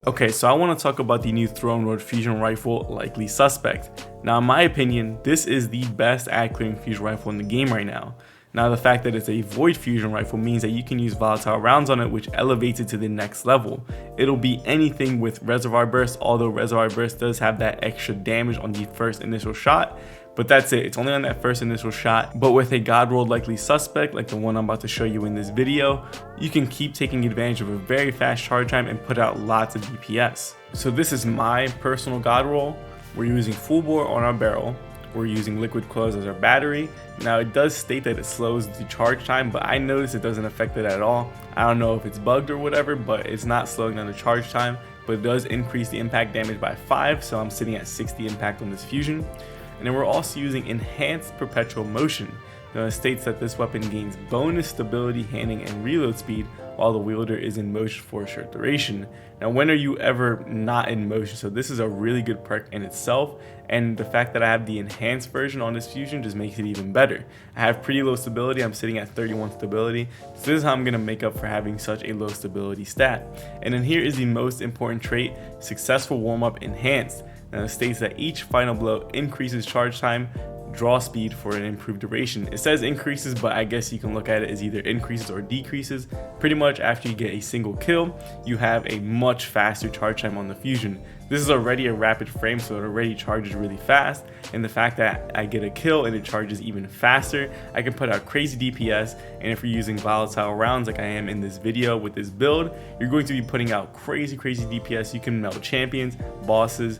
Okay, so I want to talk about the new Throne World Fusion Rifle, Likely Suspect. Now, in my opinion, this is the best ad clearing fusion rifle in the game right now. Now, the fact that it's a void fusion rifle means that you can use volatile rounds on it, which elevates it to the next level. It'll be anything with reservoir burst, although reservoir burst does have that extra damage on the first initial shot. But that's it, it's only on that first initial shot. But with a God rolled Likely Suspect, like the one I'm about to show you in this video, you can keep taking advantage of a very fast charge time and put out lots of DPS. So this is my personal God roll. We're using full bore on our barrel. We're using liquid coils as our battery. Now it does state that it slows the charge time, but I noticed it doesn't affect it at all. I don't know if it's bugged or whatever, but it's not slowing down the charge time, but it does increase the impact damage by 5, so I'm sitting at 60 impact on this fusion. And then we're also using enhanced perpetual motion. Now it states that this weapon gains bonus stability, handling, and reload speed while the wielder is in motion for a short duration. Now when are you ever not in motion? So this is a really good perk in itself, and the fact that I have the enhanced version on this fusion just makes it even better. I have pretty low stability, I'm sitting at 31 stability, so this is how I'm going to make up for having such a low stability stat. And then here is the most important trait, Successful Warm-Up Enhanced. Now it states that each final blow increases charge time, draw speed for an improved duration. It says increases, but I guess you can look at it as either increases or decreases. Pretty much after you get a single kill, you have a much faster charge time on the fusion. This is already a rapid frame, so it already charges really fast, and the fact that I get a kill and it charges even faster, I can put out crazy DPS. And if you're using volatile rounds like I am in this video with this build, you're going to be putting out crazy DPS. You can melt champions, bosses,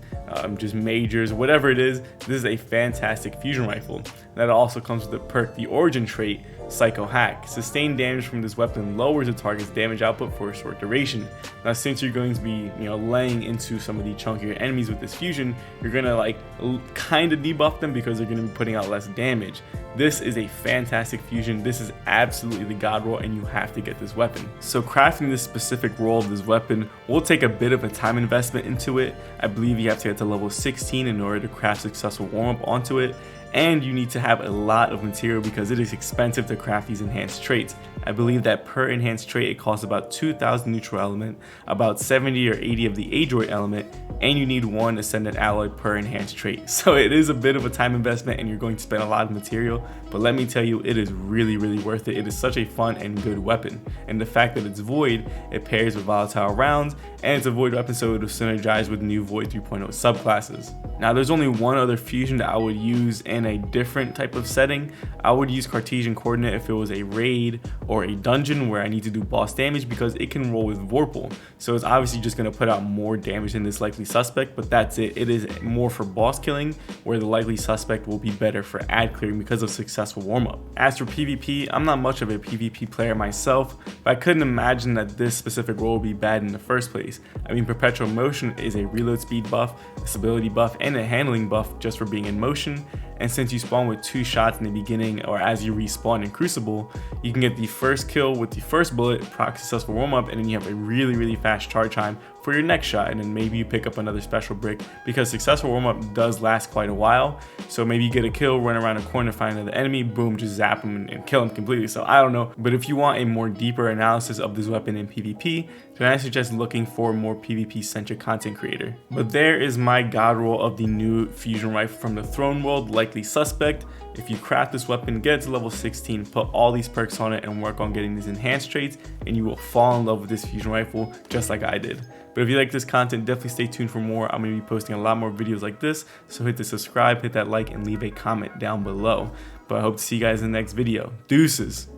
just majors, whatever it is. This is a fantastic fusion rifle. That also comes with the perk, the origin trait, Psycho Hack. Sustained damage from this weapon lowers the target's damage output for a short duration. Now since you're going to be laying into some of the chunkier enemies with this fusion, you're gonna kind of debuff them because they're gonna be putting out less damage. This is a fantastic fusion. This is absolutely the God roll, and you have to get this weapon. So crafting this specific roll of this weapon will take a bit of a time investment into it. I believe you have to get to level 16 in order to craft Successful Warm-Up onto it. And you need to have a lot of material because it is expensive to craft these enhanced traits. I believe that per enhanced trait it costs about 2,000 neutral element, about 70 or 80 of the Adroit element, and you need 1 ascendant alloy per enhanced trait. So it is a bit of a time investment and you're going to spend a lot of material, but let me tell you, it is really worth it. It is such a fun and good weapon, and the fact that it's void, it pairs with volatile rounds, and it's a void weapon, so it will synergize with new void 3.0 subclasses. Now there's only one other fusion that I would use in a different type of setting. I would use Cartesian coordinate if it was a raid or a dungeon where I need to do boss damage, because it can roll with Vorpal. So it's obviously just going to put out more damage than this Likely Suspect, but that's it. It is more for boss killing, where the Likely Suspect will be better for ad clearing because of Successful Warm-Up. As for PvP, I'm not much of a PvP player myself, but I couldn't imagine that this specific role would be bad in the first place. I mean, Perpetual Motion is a reload speed buff, a stability buff, and a handling buff just for being in motion. And since you spawn with 2 shots in the beginning or as you respawn in Crucible, you can get the first kill with the first bullet, proc Successful Warm-Up, and then you have a really fast charge time for your next shot, and then maybe you pick up another special brick because Successful Warm-Up does last quite a while. So maybe you get a kill, run around a corner, find another enemy, boom, just zap him and kill him completely. So I don't know, but if you want a more deeper analysis of this weapon in PvP, then I suggest looking for a more PvP centric content creator. But there is my God roll of the new fusion rifle from the Throne World, Likely Suspect. If you craft this weapon, get it to level 16, put all these perks on it, and work on getting these enhanced traits, and you will fall in love with this fusion rifle just like I did. But if you like this content, definitely stay tuned for more. I'm going to be posting a lot more videos like this, so hit the subscribe, hit that like, and leave a comment down below. But I hope to see you guys in the next video. Deuces!